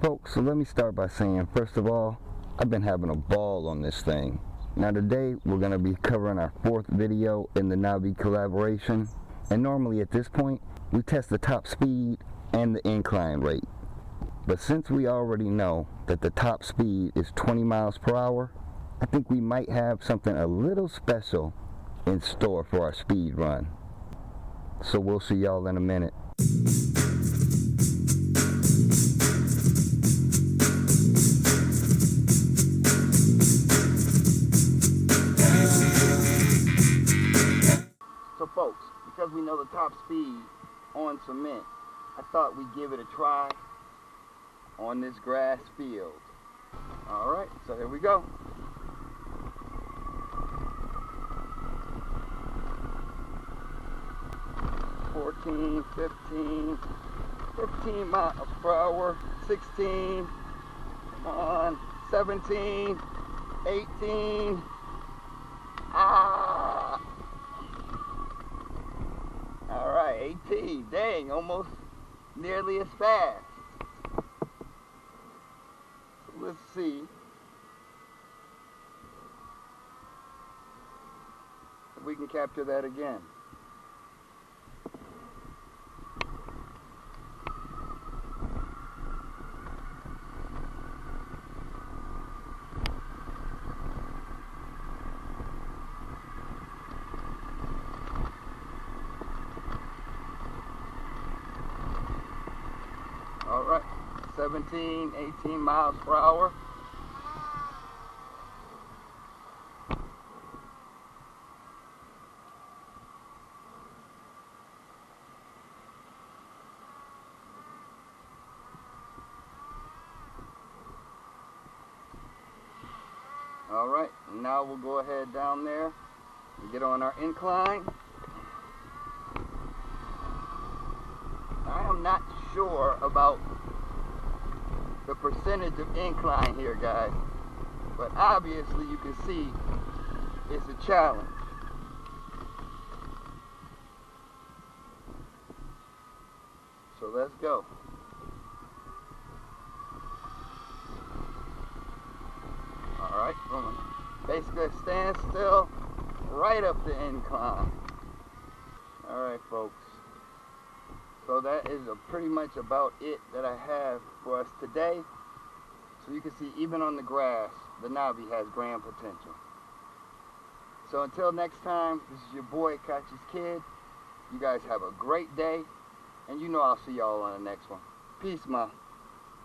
folks, so let me start by saying, first of all, I've been having a ball on this thing. Now today, we're going to be covering our 4th video in the Navee collaboration. And normally at this point, we test the top speed and the incline rate. But since we already know that the top speed is 20 miles per hour, I think we might have something a little special in store for our speed run. So we'll see y'all in a minute. So folks, because we know the top speed on cement, I thought we'd give it a try on this grass field. Alright, so here we go. $14, $15 miles per hour, 16, come on, 17, 18, Alright, 18, dang, almost nearly as fast. So let's see if we can capture that again. Alright, 17, 18 miles per hour. Alright, now we'll go ahead down there and get on our incline. I am not sure about the percentage of incline here, guys, but obviously you can see it's a challenge. So let's go. Alright, basically a standstill right up the incline. Alright folks, so that is pretty much about it that I have for us today. So you can see even on the grass, the Navee has grand potential. So until next time, this is your boy Kachi's Kid. You guys have a great day, and you know I'll see y'all on the next one. Peace, ma.